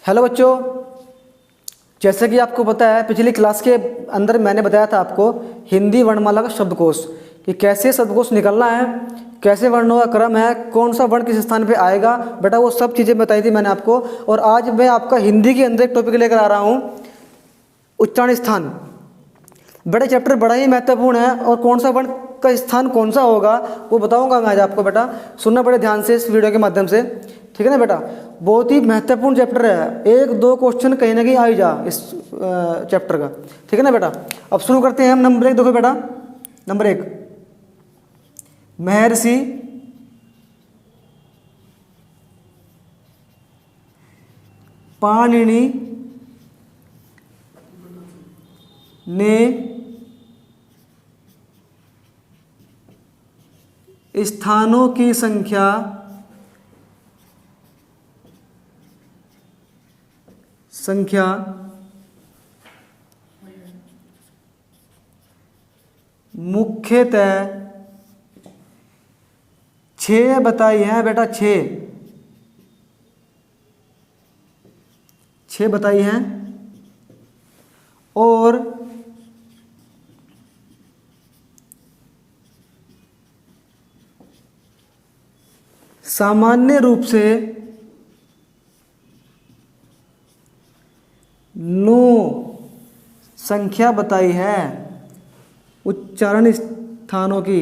Hello बच्चों, जैसे कि आपको पता है पिछली क्लास के अंदर मैंने बताया था आपको हिंदी वर्णमाला का शब्दकोश कि कैसे शब्दकोश निकलना है, कैसे वर्णों का क्रम है, कौन सा वर्ण किस स्थान पे आएगा। बेटा वो सब चीज़ें बताई थी मैंने आपको। और आज मैं आपका हिंदी के अंदर एक टॉपिक लेकर आ रहा हूँ, उच्चारण स्थान। बेटा चैप्टर बड़ा ही महत्वपूर्ण है और कौन सा वर्ण का स्थान कौन सा होगा वो बताऊंगा मैं आज आपको। बेटा सुनना बड़े ध्यान से इस वीडियो के माध्यम से, ठीक है ना बेटा। बहुत ही महत्वपूर्ण चैप्टर है, एक दो क्वेश्चन कहीं ना कहीं आ ही जा इस चैप्टर का, ठीक है ना बेटा। अब शुरू करते हैं हम। नंबर 1 देखो बेटा, नंबर 1 महर्षि पाणिनि ने स्थानों की संख्या मुख्यतः 6 बताई है बेटा। 6 बताई हैं और सामान्य रूप से 9 संख्या बताई है उच्चारण स्थानों की।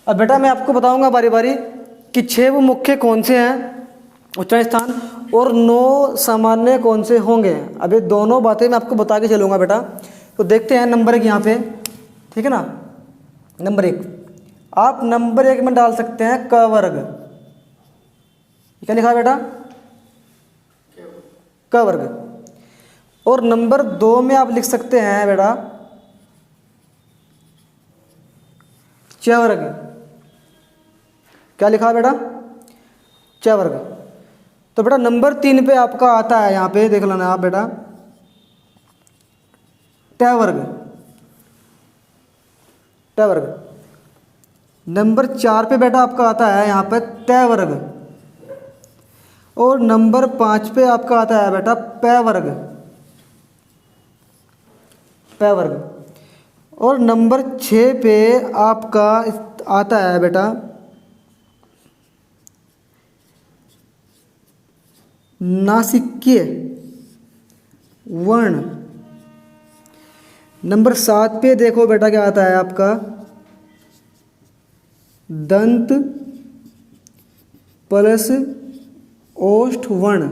अब बेटा मैं आपको बताऊंगा बारी बारी कि 6 वो मुख्य कौन से हैं उच्चारण स्थान और 9 सामान्य कौन से होंगे। अब ये दोनों बातें मैं आपको बता के चलूंगा बेटा। तो देखते हैं नंबर 1 यहाँ पे, ठीक है ना। नंबर 1 आप नंबर 1 में डाल सकते हैं क वर्ग। क्या लिखा है बेटा? क वर्ग। और नंबर 2 में आप लिख सकते हैं बेटा च वर्ग। क्या लिखा है बेटा? च वर्ग। तो बेटा नंबर 3 पे आपका आता है, यहाँ पे देख लेना आप बेटा, ट वर्ग। ट वर्ग। नंबर 4 पे बेटा आपका आता है यहाँ पे त वर्ग। और नंबर 5 पे आपका आता है बेटा प वर्ग। प वर्ग। और नंबर 6 पे आपका आता है बेटा नासिक्य वर्ण। नंबर 7 पे देखो बेटा क्या आता है आपका दंत प्लस ओष्ठ वर्ण।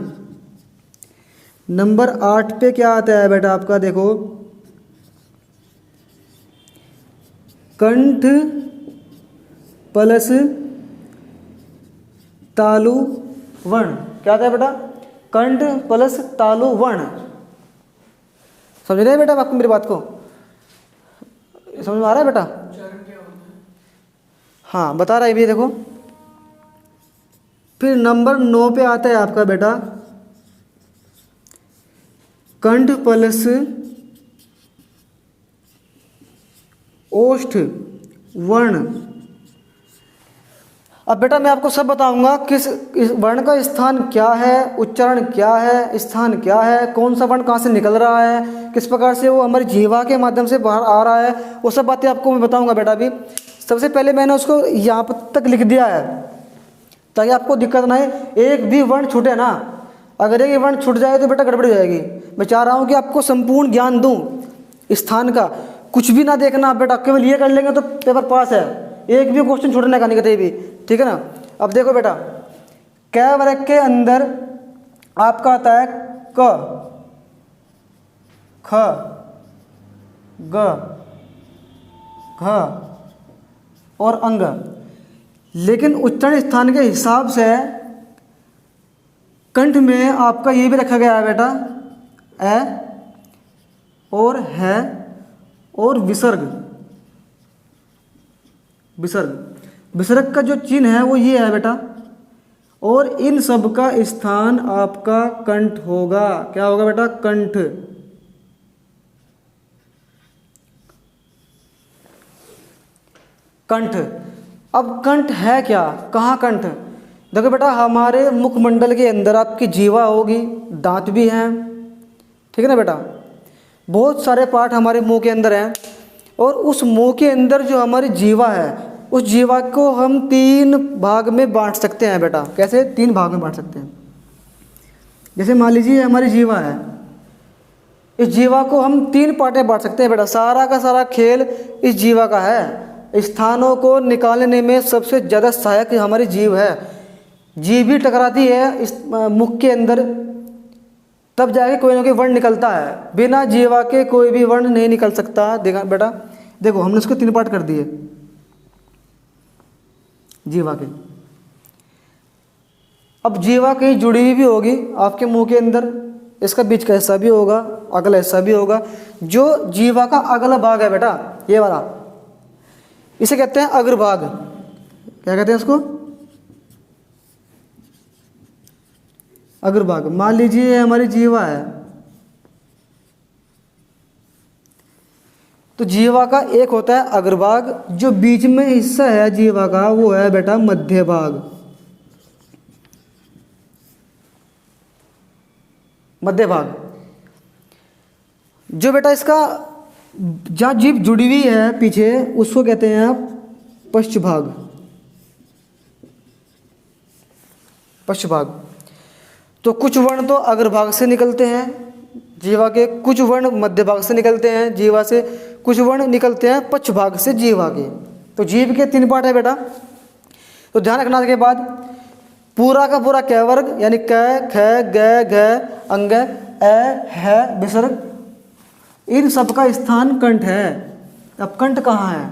नंबर 8 पे क्या आता है बेटा आपका देखो कंठ प्लस तालु वर्ण। क्या आता है बेटा? कंठ प्लस तालु वर्ण। समझ रहे हैं बेटा आपको मेरी बात को? समझ में आ रहा है बेटा? हाँ बता रहा है भी देखो। फिर नंबर 9 पे आता है आपका बेटा कंठ प्लस ओष्ठ वर्ण। अब बेटा मैं आपको सब बताऊंगा किस इस वर्ण का स्थान क्या है, उच्चारण क्या है, स्थान क्या है, कौन सा वर्ण कहाँ से निकल रहा है, किस प्रकार से वो हमारी जीवा के माध्यम से बाहर आ रहा है, वो सब बातें आपको मैं बताऊंगा बेटा। अभी सबसे पहले मैंने उसको यहाँ तक लिख दिया है ताकि आपको दिक्कत ना आए, एक भी वर्ण छूटे ना। अगर एक वर्ण छूट जाए तो बेटा गड़बड़ हो जाएगी। मैं चाह रहा हूँ कि आपको संपूर्ण ज्ञान दूँ स्थान का, कुछ भी ना देखना आप बेटा, केवल ये कर लेंगे तो पेपर पास है। एक भी क्वेश्चन छूटने का नहीं कहीं भी, ठीक है ना। अब देखो बेटा क वर्ग के अंदर आपका आता है क, ख, ग, घ और अंग। लेकिन उच्चारण स्थान के हिसाब से कंठ में आपका ये भी रखा गया है बेटा ए और है और विसर्ग। विसर्ग का जो चिन्ह है वो ये है बेटा। और इन सब का स्थान आपका कंठ होगा। क्या होगा बेटा? कंठ। कंठ। अब कंठ है क्या, कहाँ कंठ? देखो बेटा, हमारे मुखमंडल के अंदर आपकी जीवा होगी, दांत भी हैं, ठीक है ना बेटा। बहुत सारे पार्ट हमारे मुंह के अंदर हैं, और उस मुंह के अंदर जो हमारी जीवा है, उस जीवा को हम 3 भाग में बांट सकते हैं बेटा। कैसे 3 भाग में बांट सकते हैं? जैसे मान लीजिए हमारी जीवा है, इस जीवा को हम 3 पार्ट में बांट सकते हैं बेटा। सारा का सारा खेल इस जीवा का है। स्थानों को निकालने में सबसे ज़्यादा सहायक हमारी जीव है। जीभ भी टकराती है इस मुख के अंदर, तब जाके कोई ना कोई वर्ण निकलता है। बिना जीवा के कोई भी वर्ण नहीं निकल सकता। देखा बेटा, देखो हमने इसको 3 पार्ट कर दिए जीवा के। अब जीवा कहीं जुड़ी हुई भी होगी आपके मुंह के अंदर, इसका बीच का हिस्सा भी होगा, अगला हिस्सा भी होगा। जो जीवा का अगला भाग है बेटा, ये वाला, इसे कहते हैं अग्रभाग। क्या कहते हैं इसको? अग्रभाग। मान लीजिए ये हमारी जीवा है, तो जीवा का एक होता है अग्रभाग, जो बीच में हिस्सा है जीवा का वो है बेटा मध्य भाग। मध्य भाग जो बेटा इसका जहाँ जीभ जुड़ी हुई है पीछे, उसको कहते हैं आप पश्च भाग। पश्च भाग। तो कुछ वर्ण तो अग्रभाग से निकलते हैं जीवा के, कुछ वर्ण मध्य भाग से निकलते हैं जीवा से, कुछ वर्ण निकलते हैं पश्च भाग से जीवा के। तो जीभ के 3 पार्ट है बेटा। तो ध्यान रखना के बाद पूरा का पूरा क वर्ग यानी क, ख, ग, घ, अंग, ए, है, विसर्ग, इन सब का स्थान कंठ है। अब कंठ कहाँ है?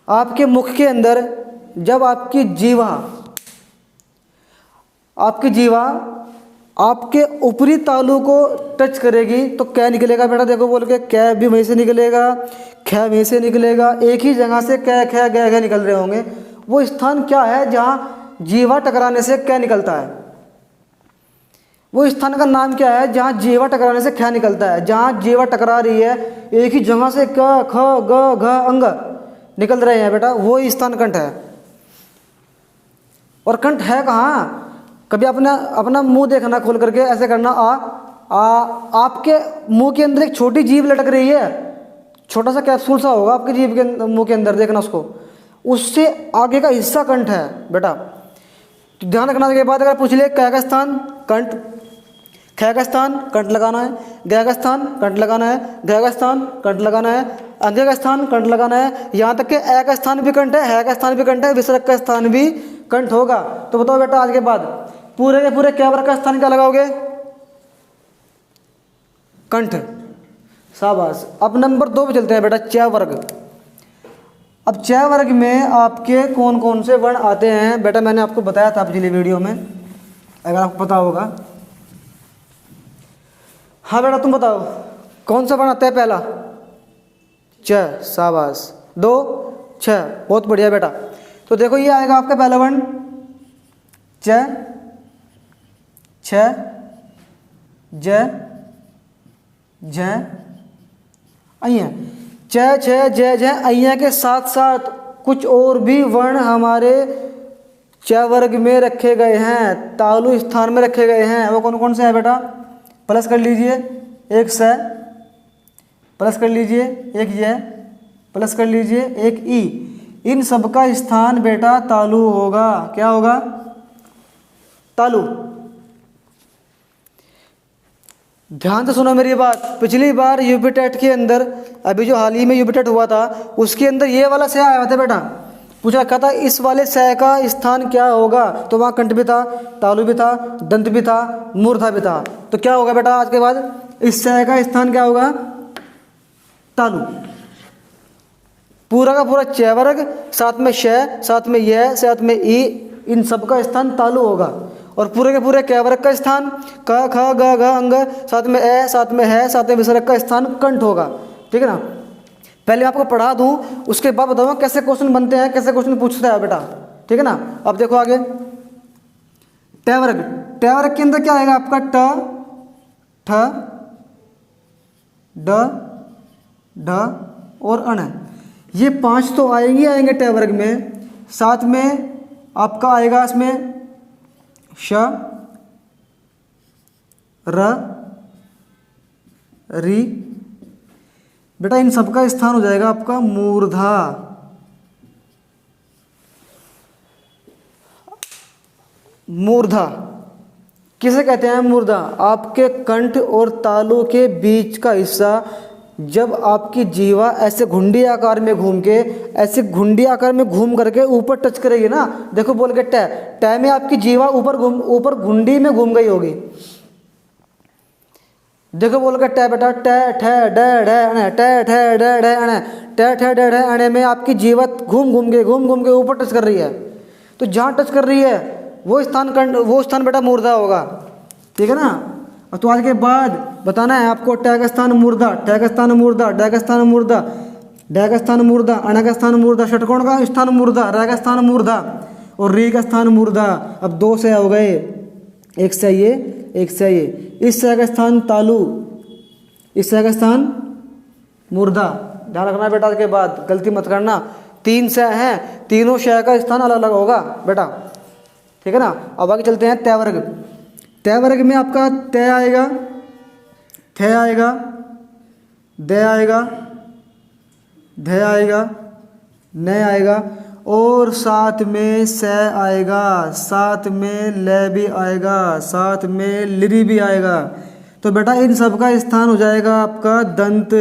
आपके मुख के अंदर जब आपकी जीवा आपके ऊपरी तालु को टच करेगी तो क्या निकलेगा बेटा? देखो बोल के, कै भी वहीं से निकलेगा, ख वहीं से निकलेगा, एक ही जगह से कै, ख, ग, घ निकल रहे होंगे। वो स्थान क्या है जहाँ जीवा टकराने से कै निकलता है? वो स्थान का नाम क्या है जहाँ जीवा टकराने से ख निकलता है? जहाँ जीवा टकरा रही है, एक ही जगह से क, ख, ग, घ, अंग निकल रहे हैं बेटा, वो स्थान कंठ है। और कंठ है कहाँ? कभी अपना मुंह देखना खोल करके, ऐसे करना आपके मुंह के अंदर एक छोटी जीभ लटक रही है, छोटा सा कैप्सूल सा होगा आपके जीभ के मुंह के अंदर, देखना उसको, उससे आगे का हिस्सा कंठ है बेटा। तो ध्यान रखना के बाद अगर पूछ ले क का स्थान कंठ, ख का स्थान कंठ लगाना है, ग का स्थान कंठ लगाना है, घ का स्थान कंठ लगाना है, अंग का स्थान कंठ लगाना है, यहाँ तक कि ए का स्थान भी कंठ है का स्थान भी कंठ है, विसर्ग का स्थान भी कंठ होगा। तो बताओ बेटा आज के बाद पूरे के पूरे क वर्ग का स्थान क्या लगाओगे? कंठ। शाबाश। अब नंबर 2 पे चलते हैं बेटा, च वर्ग। अब च वर्ग में आपके कौन कौन से वर्ण आते हैं बेटा? मैंने आपको बताया था पिछली वीडियो में, अगर आपको पता होगा। हाँ बेटा तुम बताओ कौन सा वर्ण आता है पहला? च। शाबाश। 2 छ। बहुत बढ़िया बेटा। तो देखो ये आएगा आपका पहला वर्ण च, छ, ज, झ, अइया। च, छ, ज, झ, अइया के साथ साथ कुछ और भी वर्ण हमारे च वर्ग में रखे गए हैं, तालु स्थान में रखे गए हैं। वो कौन कौन से हैं बेटा? प्लस कर लीजिए, एक स, प्लस कर लीजिए एक य, प्लस कर लीजिए एक ई। इन सब का स्थान बेटा तालु होगा। क्या होगा? तालु। ध्यान से सुनो मेरी बात। पिछली बार यूपी टेट के अंदर, अभी जो हाल ही में यूपी टेट हुआ था, उसके अंदर ये वाला स आया था बेटा। पूछा क्या था? इस वाले स का स्थान क्या होगा? तो वहाँ कंठ भी था, तालु भी था, दंत भी था, मूर्धा भी था। तो क्या होगा बेटा आज के बाद? इस स का स्थान क्या होगा? तालु। पूरा का पूरा च वर्ग, साथ में श, साथ में य, साथ में ई, इन सब का स्थान तालु होगा। और पूरे के पूरे क वर्ग का स्थान क, ख, ग, घ, अंग, साथ में ए, साथ में है, साथ में विसर्ग का स्थान कंठ होगा। ठीक है ना? पहले आपको पढ़ा दूं, उसके बाद बताऊंगा कैसे क्वेश्चन बनते हैं, कैसे क्वेश्चन पूछता है बेटा। ठीक है ना? अब देखो आगे ट वर्ग। ट वर्ग के अंदर क्या आएगा आपका? ट, ठ, ड, ढ और अण। ये 5 तो आएंगे ट वर्ग में, साथ में आपका आएगा इसमें श, र, री। बेटा इन सबका स्थान हो जाएगा आपका मूर्धा। मूर्धा किसे कहते हैं? मूर्धा आपके कंठ और तालू के बीच का हिस्सा, जब आपकी जीवा ऐसे घुंडी आकार में घूम के, ऐसे घुंडी आकार में घूम करके ऊपर टच करेगी ना, देखो बोल के टे, टे में आपकी जीवा ऊपर घुंडी में घूम गई होगी। देखो बोल के टे बेटा, टे ठे डे डे अणे, टे ठे डे डे अणे, टे ठे डे डे अणे में आपकी जीवा घूम घूम के ऊपर टच कर रही है। तो जहाँ टच कर रही है वो स्थान बेटा मूर्धा होगा, ठीक है ना। और तो आज के बाद बताना है आपको टे का स्थान मूर्धा, टे का स्थान मूर्धा, डे का स्थान मूर्धा, डे का स्थान मूर्धा, अण का स्थान मूर्धा, षटकोण का स्थान मूर्धा, रे का स्थान मूर्धा और री का स्थान मूर्धा। अब दो से हो गए, एक से ये, एक से ये। इस से का स्थान तालु, इस से का स्थान मूर्धा। ध्यान रखना बेटा, आज के बाद गलती मत करना। तीन से हैं, तीनों शय का स्थान अलग अलग होगा बेटा, ठीक है ना। अब आगे चलते हैं तय वर्ग। तय वर्ग में आपका तय आएगा, थ आएगा, द आएगा, ध आएगा, न आएगा और साथ में स आएगा, साथ में ल भी आएगा, साथ में लिरी भी आएगा। तो बेटा इन सब का स्थान हो जाएगा आपका दंत।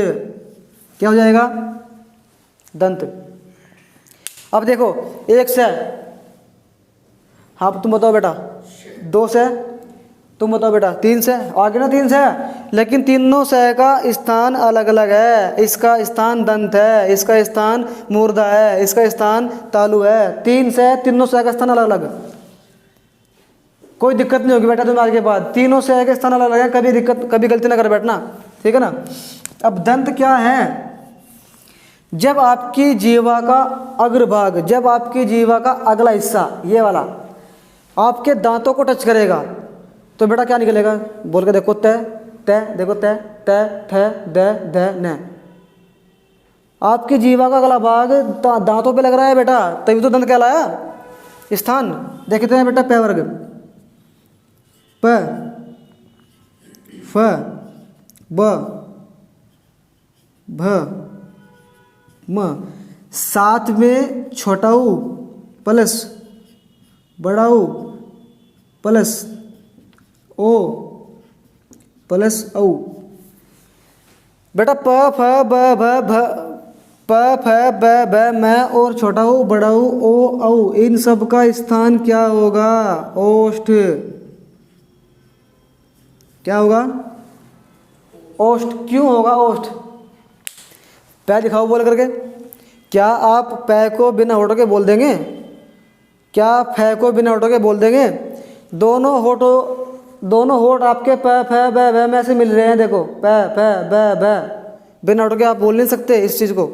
क्या हो जाएगा? दंत। अब देखो एक से, हाँ तुम बताओ बेटा, दो से, तुम बताओ बेटा, तीन से, आगे ना तीन से, लेकिन तीनों से का स्थान अलग अलग है। इसका स्थान दंत है, इसका स्थान मूर्धा है, इसका स्थान तालु है। तीन से, तीनों से का स्थान अलग अलग, कोई दिक्कत नहीं होगी बेटा तुम्हें आज के बाद। तीनों से के स्थान अलग अलग है, कभी गलती ना कर बैठना, ठीक है ना। अब दंत क्या है? जब आपकी जीवा का अग्रभाग, जब आपकी जीवा का अगला हिस्सा ये वाला आपके दांतों को टच करेगा तो बेटा क्या निकलेगा? बोल के देखो, तय तय, देखो तय तय थ द ध न। आपकी जीवा का अगला भाग दांतों पे लग रहा है बेटा, तभी तो दंत कहलाया। स्थान देखते हैं बेटा, प वर्ग, प फ ब भ म। साथ में छोटा ऊ प्लस बड़ा ऊ प्लस ओ प्लस औ। बेटा प फ ब भ भ, प फ ब भ म और छोटा ऊ बड़ा ऊ ओ औ, इन सब का स्थान क्या होगा? ओष्ठ। क्या होगा? ओष्ठ। क्यों होगा ओष्ठ? पै दिखाओ बोल करके। क्या आप पै को बिना होठों के बोल देंगे? क्या फै को बिना होठों के बोल देंगे? दोनों होठ आपके प फ ब भ में से मिल रहे हैं। देखो प फ ब भ, बिना होठों के आप बोल नहीं सकते इस चीज़ को।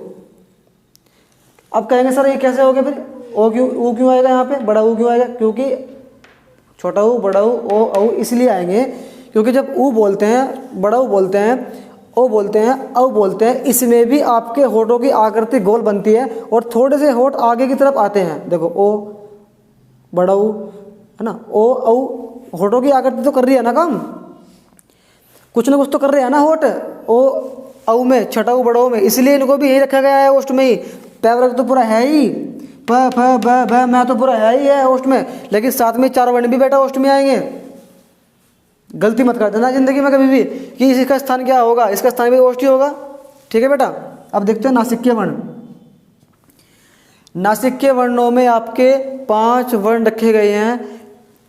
अब कहेंगे सर ये कैसे हो गया फिर? ओ क्यों, ऊ क्यों आएगा यहाँ पे? बड़ा ऊ क्यों आएगा? क्योंकि छोटा ऊ, बड़ा ऊ, ओ औ इसलिए आएंगे क्योंकि जब ऊ बोलते हैं, बड़ा ऊ बोलते हैं, ओ बोलते हैं, औ बोलते हैं, इसमें भी आपके होठों की आकृति गोल बनती है और थोड़े से होठ आगे की तरफ आते हैं। देखो ओ बड़ा ऊ है ना, ओ औ होठों की आकृति तो कर रही है ना काम, कुछ ना कुछ तो कर रहे हैं ना होठ ओ औ में, छठा ऊ बड़ा ऊ में, इसलिए इनको भी यही रखा गया है ओष्ठ में ही। पै वर्ग तो पूरा है ही, प फ ब भ मैं तो पूरा है ही है ओष्ठ में, लेकिन साथ में चार वर्ण भी बेटा ओष्ठ में आएंगे। गलती मत कर देना जिंदगी में कभी भी कि इसका स्थान क्या होगा, इसका स्थान भी ओष्ठ ही होगा, ठीक है बेटा। अब देखते हैं नासिक्य वर्ण। नासिक्य वर्णों में आपके 5 वर्ण रखे गए हैं।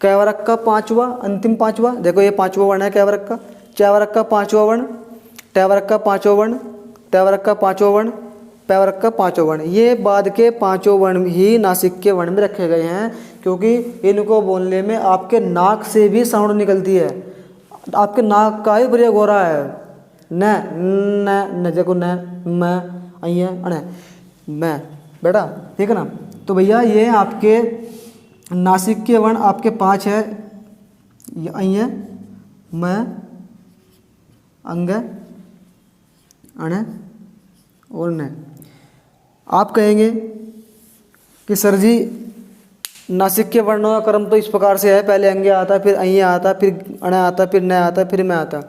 कैवरक का 5वां, अंतिम 5वां, देखो ये 5वां वर्ण है कैवरक का। चैवरक का 5वां वर्ण, टैवरक का 5वां वर्ण, तैवरक का 5वां वर्ण, पैवरक का 5वां वर्ण। ये बाद के 5 वर्ण ही नासिक्य वर्ण में रखे गए हैं, क्योंकि इनको बोलने में आपके नाक से भी साउंड निकलती है। आपके नाक का ही प्रयोग हो रहा है। न न न, देखो न म अय अण मैं बेटा, ठीक है ना। तो भैया ये आपके नासिक्य वर्ण आपके 5 है, अय म अंग अण और न। आप कहेंगे कि सर जी नासिक के वर्णों का क्रम तो इस प्रकार से है, पहले अंग्य आता, फिर अय्य आता, फिर अण आता, फिर न आता, फिर मैं आता।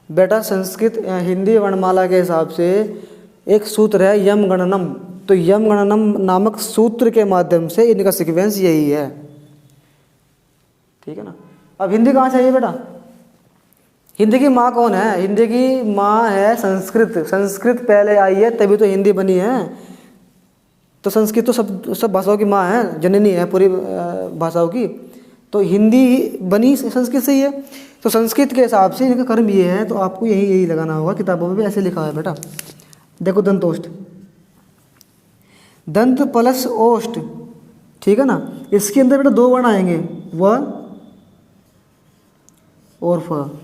बेटा संस्कृत हिंदी वर्णमाला के हिसाब से एक सूत्र है यम गणनम, तो यम गणनम नामक सूत्र के माध्यम से इनका सीक्वेंस यही है। ठीक है ना। अब हिंदी कहाँ से आई है बेटा? हिंदी की माँ कौन है? हिंदी की माँ है संस्कृत। संस्कृत पहले आई है तभी तो हिंदी बनी है। तो संस्कृत तो सब भाषाओं की माँ है, जननी है पूरी भाषाओं की। तो हिंदी बनी संस्कृत से ही है। तो संस्कृत के हिसाब से इनका कर्म ये है, तो आपको यही लगाना होगा। किताबों में भी ऐसे लिखा है बेटा। देखो दंतोष्ठ, दंत प्लस ओष्ठ, ठीक है ना। इसके अंदर बेटा दो वर्ण आएंगे, व और फ।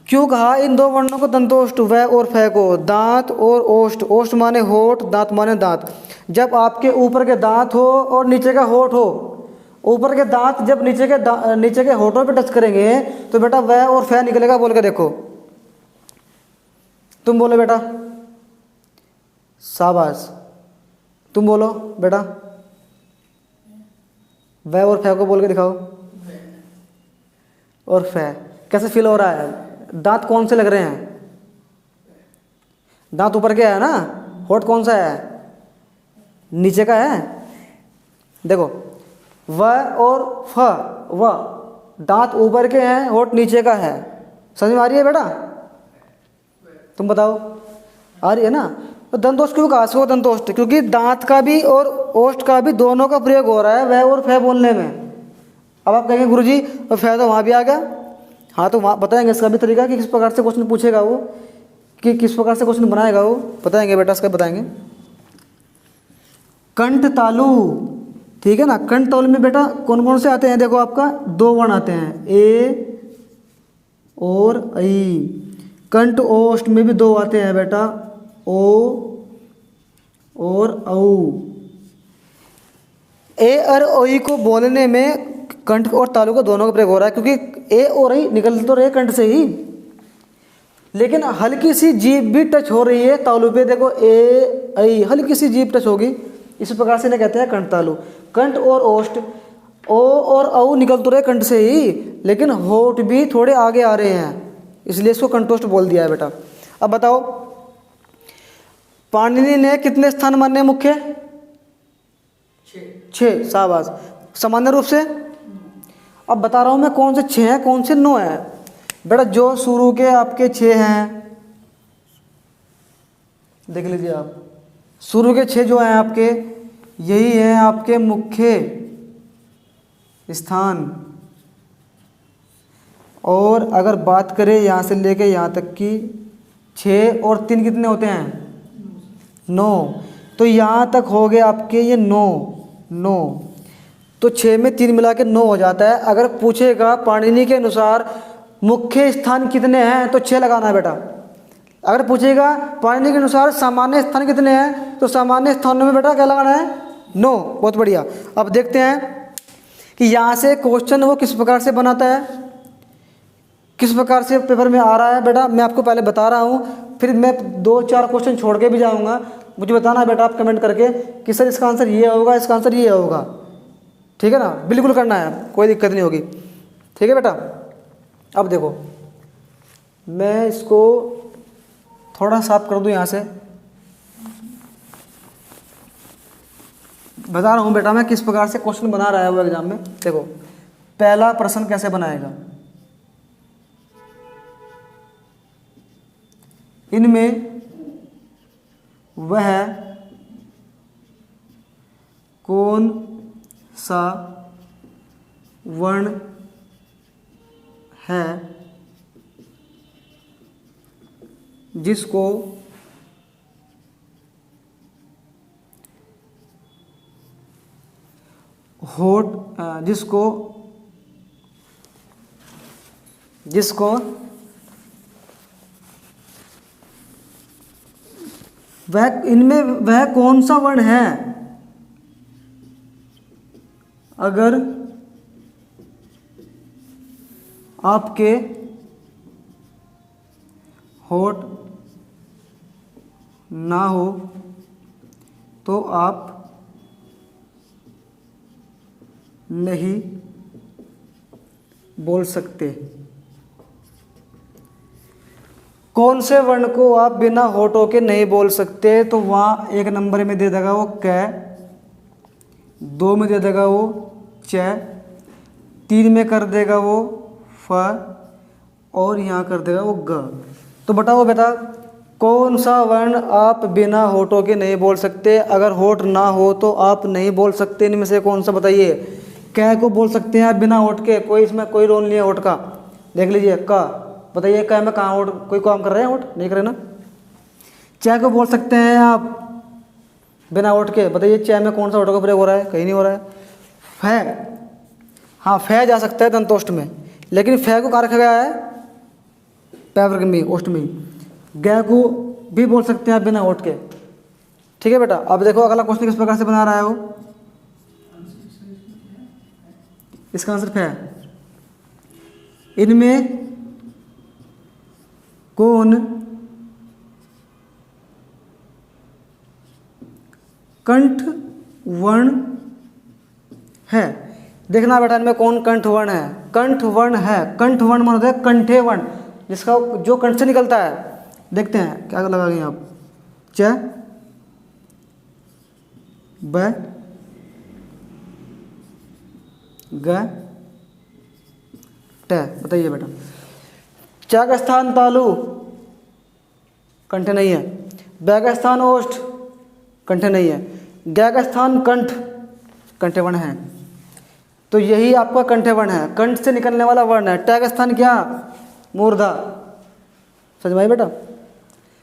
क्यों कहा इन दो वर्णों को दंतोष्ठ व और फ को? दांत और ओष्ठ, ओष्ठ माने होठ, दांत माने दांत। जब आपके ऊपर के दांत हो और नीचे का होठ हो, ऊपर के दांत जब नीचे के होठों पे टच करेंगे तो बेटा व और फ निकलेगा। बोल के देखो, तुम बोलो बेटा। शाबाश, तुम बोलो बेटा। व और फ को बोल के दिखाओ। और फ कैसे फील हो रहा है? दांत कौन से लग रहे हैं? दांत ऊपर के है ना, होठ कौन सा है? नीचे का है। देखो व और फ, व दांत ऊपर के हैं, होठ नीचे का है। समझ में आ रही है बेटा? तुम बताओ, आ रही है ना? तो दंतोष्ठ क्यों कहा इसको दंतोष्ठ? क्योंकि दांत का भी और ओष्ठ का भी दोनों का प्रयोग हो रहा है व और फ बोलने में। अब आप कहेंगे गुरुजी फ तो वहाँ भी आ गया। हाँ, तो वहाँ बताएंगे इसका भी तरीका कि किस प्रकार से क्वेश्चन पूछेगा वो, कि किस प्रकार से क्वेश्चन बनाएगा वो, बताएंगे बेटा, इसका बताएंगे। कंठ तालु, ठीक है ना। कंठ तालु में बेटा कौन कौन से आते हैं? देखो आपका दो वर्ण आते हैं, ए और ऐ। कंठ ओष्ठ में भी दो आते हैं बेटा, ओ और औ। ए और ओई को बोलने में कंठ और तालु का दोनों का प्रयोग हो रहा है, क्योंकि ए और ऐ निकल तो रहे कंठ से ही, लेकिन हल्की सी जीभ भी टच हो रही है तालु पे। देखो ए ऐ, हल्की सी जीभ टच होगी, इस प्रकार से इन्हें कहते हैं कंठ तालु। कंठ और ओष्ठ, ओ और औ निकल तो रहे कंठ से ही, लेकिन होठ भी थोड़े आगे आ रहे हैं, इसलिए इसको कंठोष्ठ बोल दिया है बेटा। अब बताओ, पाणिनि ने कितने स्थान माने मुख्य? 6। शाबाश, सामान्य रूप से। अब बता रहा हूं मैं कौन से 6 हैं, कौन से 9 हैं बेटा। जो शुरू के आपके 6 हैं, देख लीजिए आप, शुरू के 6 जो हैं आपके, यही हैं आपके मुख्य स्थान। और अगर बात करें यहाँ से लेके यहाँ तक की, 6 और 3 कितने होते हैं? 9। तो यहाँ तक हो गए आपके ये 9। तो 6 में 3 मिला के 9 हो जाता है। अगर पूछेगा पाणिनि के अनुसार मुख्य स्थान कितने हैं, तो 6 लगाना है बेटा। अगर पूछेगा पाणिनि के अनुसार सामान्य स्थान कितने हैं, तो सामान्य स्थानों में बेटा क्या लगाना है? 9। बहुत बढ़िया। अब देखते हैं कि यहाँ से क्वेश्चन वो किस प्रकार से बनाता है, किस प्रकार से पेपर में आ रहा है बेटा। मैं आपको पहले बता रहा हूँ, फिर मैं 2-4 क्वेश्चन छोड़ के भी जाऊँगा। मुझे बताना है बेटा आप कमेंट करके कि सर इसका आंसर ये होगा, इसका आंसर ये होगा। ठीक है ना, बिल्कुल करना है, कोई दिक्कत नहीं होगी। ठीक है बेटा। अब देखो, मैं इसको थोड़ा साफ कर दूं यहाँ से। बता रहा हूँ बेटा मैं किस प्रकार से क्वेश्चन बना रहा है वो एग्जाम में। देखो, पहला प्रश्न कैसे बनाएगा, इनमें वह कौन सा वर्ण है जिसको वह, इनमें वह कौन सा वर्ण है अगर आपके होठ ना हो तो आप नहीं बोल सकते। कौन से वर्ण को आप बिना होठों के नहीं बोल सकते? तो वहाँ एक नंबर में दे देगा वो क, 2 में दे देगा वो च, 3 में कर देगा वो फ, और यहाँ कर देगा वो ग। तो बताओ बेटा, कौन सा वर्ण आप बिना होठों के नहीं बोल सकते? अगर होठ ना हो तो आप नहीं बोल सकते। इनमें से कौन सा बताइए? क को बोल सकते हैं आप बिना होठ के, कोई इसमें कोई रोल नहीं है होठ का। देख लीजिए क, बताइए क में कहाँ होठ, कोई काम कर रहे हैं होठ? नहीं कर रहे ना। च को बोल सकते हैं आप बिना होठ के, बताइए च में कौन सा होठ का प्रयोग हो रहा है? कहीं नहीं हो रहा है। फ, हाँ फ जा सकता है दंतोष्ठ में, लेकिन फ को कहाँ रखा गया है? पैवर्ग में, ओष्ठ में। ग को भी बोल सकते हैं आप बिना होठ के। ठीक है बेटा। अब देखो अगला क्वेश्चन किस प्रकार से बना रहा है वो। इसका आंसर है, इनमें कौन कंठ वर्ण है? देखना बेटा, इनमें कौन कंठ वर्ण है? कंठ वर्ण है। कंठ वर्ण मतलब है कंठे वर्ण, जिसका जो कंठ से निकलता है। देखते हैं क्या लगाएंगे आप। च, ब, ग, ट। बताइए बेटा। च का स्थान तालु, कंठ नहीं है। ब का स्थान ओष्ठ, कंठ नहीं है। ग का स्थान कंठ, कंठे वर्ण है। तो यही आपका कंठे वर्ण है, कंठ से निकलने वाला वर्ण है। ट का स्थान क्या? मूर्धा। समझ में आई बेटा?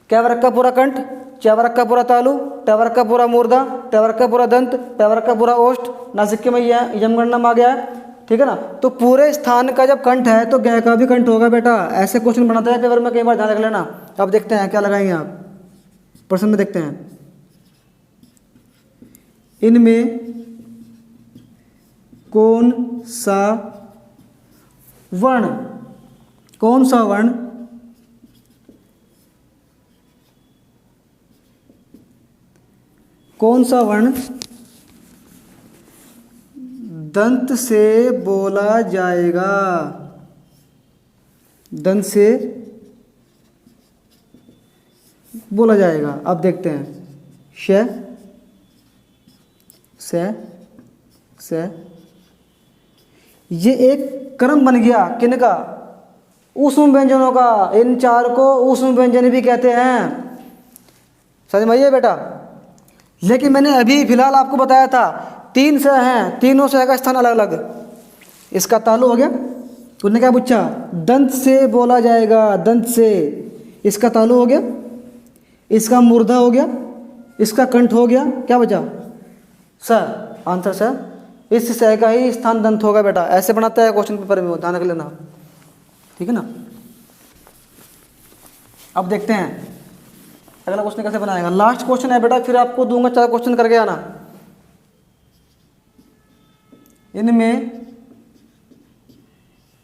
क्या वर्ग का पूरा कंठ, च वर्ग का पूरा तालु, ट वर्ग का पूरा मूर्धा, ट वर्ग का पूरा दंत, प वर्ग का पूरा ओष्ठ, नासिक में यमगणनम आ गया है। ठीक है ना। तो पूरे स्थान का जब कंठ है तो ग का भी कंठ होगा बेटा। ऐसे क्वेश्चन बनाते हैं पेपर में, कई बार ध्यान रख लेना। अब देखते हैं क्या लगाएंगे आप प्रश्न में। देखते हैं, इनमें कौन सा वर्ण, कौन सा वर्ण कौन सा वर्ण दंत से बोला जाएगा? दंत से बोला जाएगा। अब देखते हैं, श, से। ये एक क्रम बन गया किनका? ऊष्म व्यंजनों का। इन चार को ऊष्म व्यंजन भी कहते हैं। समझ में आइए बेटा। लेकिन मैंने अभी फिलहाल आपको बताया था 3 से हैं, तीनों से का स्थान अलग अलग। इसका तालु हो गया, तुमने क्या पूछा? दंत से बोला जाएगा, दंत से। इसका तालु हो गया, इसका मूर्धा हो गया, इसका कंठ हो गया। क्या बचा? स। Answer sir. इस स का ही स्थान दंत होगा बेटा। ऐसे बनाता है क्वेश्चन पेपर में, ध्यान रख लेना। ठीक है ना। अब देखते हैं अगला क्वेश्चन कैसे बनाएगा। लास्ट क्वेश्चन है बेटा, फिर आपको दूंगा 4 क्वेश्चन करके आना। इनमें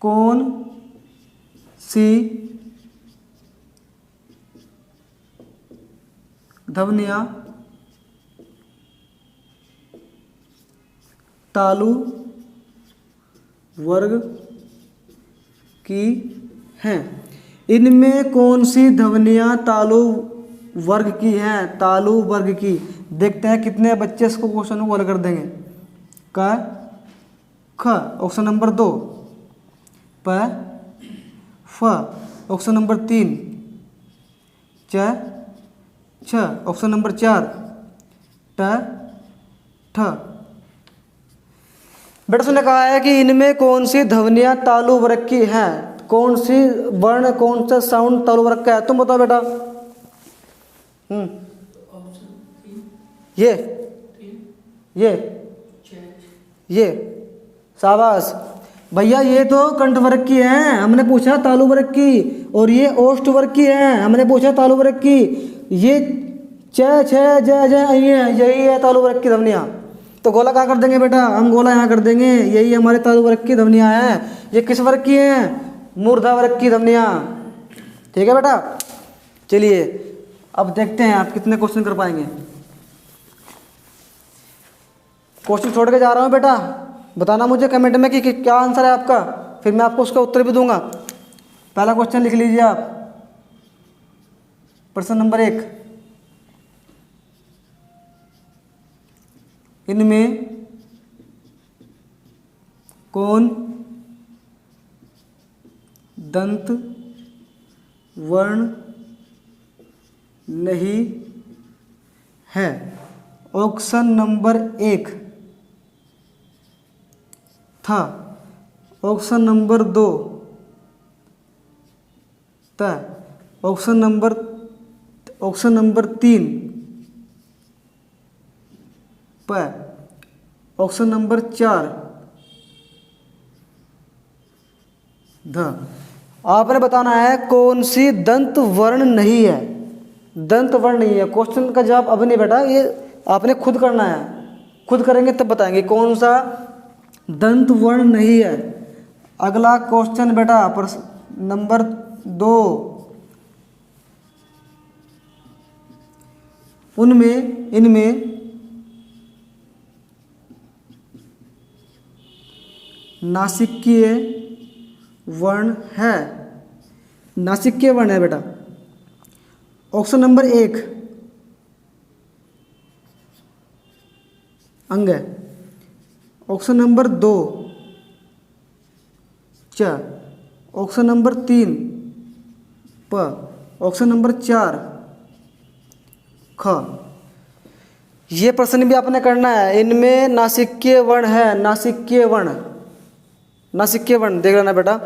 कौन सी ध्वनियां तालु वर्ग की हैं? इनमें कौन सी ध्वनियां तालु वर्ग की हैं? तालु वर्ग की। देखते हैं कितने बच्चे इसको क्वेश्चन को हल कर देंगे। क, ख ऑप्शन नंबर 2, प, फ ऑप्शन नंबर 3, च, छ ऑप्शन नंबर 4, ट, ठ। बेटा सुनने कहा है कि इनमें कौन सी ध्वनियां तालु वर्ग की हैं? कौन सी वर्ण, कौन सा साउंड तालु वर्ग का है? तुम बताओ बेटा। ये शाबाश भैया। ये तो कंठ वर्ग की हैं, हमने पूछा तालु वर्ग की। और ये ओष्ठ वर्ग की हैं, हमने पूछा तालु वर्ग की। ये च, छ, ज, यही है तालु वर्ग की ध्वनियाँ। तो गोला कहाँ कर देंगे बेटा? हम गोला यहाँ कर देंगे। यही हमारे तालु वर्ग की ध्वनियाँ हैं। ये किस वर्ग की हैं? मूर्धा वर्ग की ध्वनियाँ। ठीक है बेटा। चलिए अब देखते हैं आप कितने क्वेश्चन कर पाएंगे। क्वेश्चन छोड़ के जा रहा हूँ बेटा, बताना मुझे कमेंट में कि क्या आंसर है आपका, फिर मैं आपको उसका उत्तर भी दूंगा। पहला क्वेश्चन लिख लीजिए आप, प्रश्न नंबर 1, इनमें कौन दंत वर्ण नहीं है? ऑप्शन नंबर 1 था, ऑप्शन नंबर 2 था, ऑप्शन नंबर 3 प, ऑप्शन नंबर 4 ध। आपने बताना है कौन सी दंत वर्ण नहीं है। दंत वर्ण नहीं है, क्वेश्चन का जवाब अब नहीं बेटा, ये आपने खुद करना है, खुद करेंगे तब बताएंगे कौन सा दंत वर्ण नहीं है। अगला क्वेश्चन बेटा प्रश्न नंबर 2, इनमें नासिकीय वर्ण है। नासिकीय वर्ण है बेटा। ऑप्शन नंबर 1 अंग है, ऑप्शन नंबर 2 च, ऑप्शन नंबर 3 प, ऑप्शन नंबर 4 ख। ये प्रश्न भी आपने करना है, इनमें नासिकीय वर्ण है। नासिकीय वर्ण, नासिकीय वर्ण देख लेना बेटा।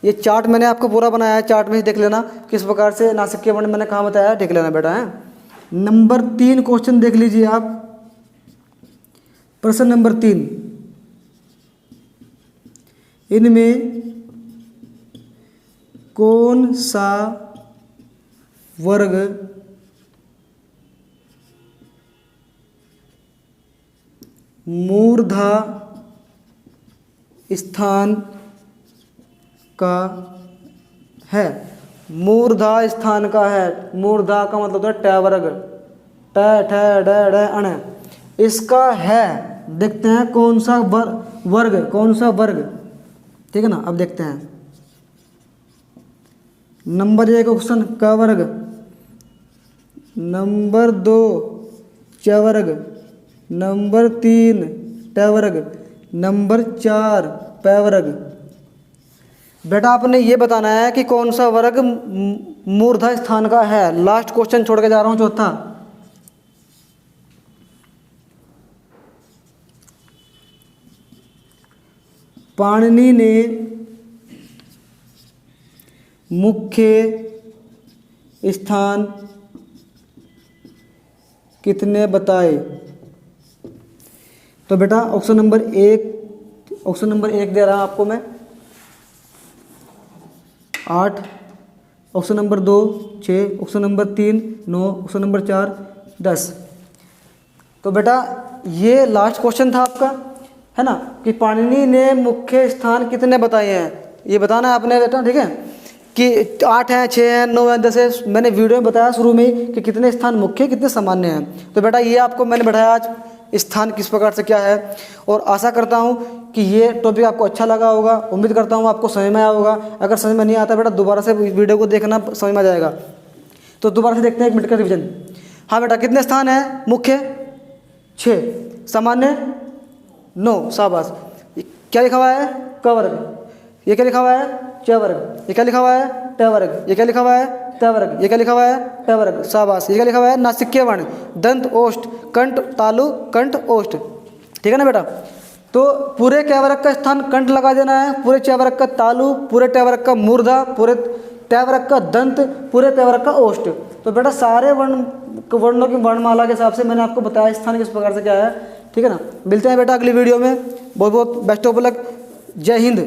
ये चार्ट मैंने आपको पूरा बनाया है, चार्ट में देख लेना किस प्रकार से नासिकीय वर्ण मैंने कहाँ बताया, देख लेना बेटा है। नंबर 3 क्वेश्चन देख लीजिए आप, प्रश्न नंबर 3, इनमें कौन सा वर्ग मूर्धा स्थान का है? मूर्धा स्थान का है। मूर्धा का मतलब है ट वर्ग, ट ठ ड ढ अण, इसका है। देखते हैं कौन सा वर्ग, कौन सा वर्ग, ठीक है ना। अब देखते हैं नंबर 1 ऑप्शन क वर्ग, नंबर 2 च वर्ग, नंबर 3 ट वर्ग, नंबर 4 प वर्ग। बेटा आपने ये बताना है कि कौन सा वर्ग मूर्धा स्थान का है। लास्ट क्वेश्चन छोड़ के जा रहा हूं, चौथा। पाणिनि ने मुख्य स्थान कितने बताए? तो बेटा ऑप्शन नंबर 1 दे रहा हूं आपको मैं 8, option number 2 6, option number 3 9, option number 4 10। तो बेटा ये लास्ट क्वेश्चन था आपका, है ना, कि पाणिनि ने मुख्य स्थान कितने बताए हैं, ये बताना है आपने बेटा, ठीक है। कि 8 हैं, 6 हैं, 9 हैं, 10 है। मैंने वीडियो में बताया शुरू में ही कि कितने स्थान मुख्य कितने सामान्य हैं। तो बेटा ये आपको मैंने बढ़ाया आज स्थान किस प्रकार से क्या है। और आशा करता हूँ कि ये टॉपिक आपको अच्छा लगा होगा। उम्मीद करता हूँ आपको समझ में आया होगा। अगर समझ में नहीं आता बेटा दोबारा से वीडियो को देखना, समझ में आ जाएगा। तो दोबारा से देखते हैं 1 मिनट का रिविजन। हाँ बेटा, कितने स्थान हैं मुख्य? 6, सामान्य 9, शाबाश। क्या लिखा हुआ है? क वर्ग। ये क्या लिखा हुआ है? च वर्ग। ये क्या लिखा हुआ है? ट वर्ग। ये क्या लिखा हुआ है? त वर्ग। ये क्या लिखा हुआ है? ट वर्ग, शाबाश। ये क्या लिखा हुआ है? नासिकीय वर्ण, दंत, ओष्ठ, कंठ, तालु, कंठ, ओष्ठ, ठीक है ना बेटा। तो पूरे क वर्ग का स्थान कंठ लगा देना है, पूरे च वर्ग का तालु, पूरे ट वर्ग का मूर्धा, पूरे ट वर्ग का दंत, पूरे त वर्ग का ओष्ठ। तो बेटा सारे वर्णों की वर्णमाला के हिसाब से मैंने आपको बताया स्थान किस प्रकार से क्या है, ठीक है ना। मिलते हैं बेटा अगली वीडियो में। बहुत बहुत बेस्ट ऑफ लक। जय हिंद।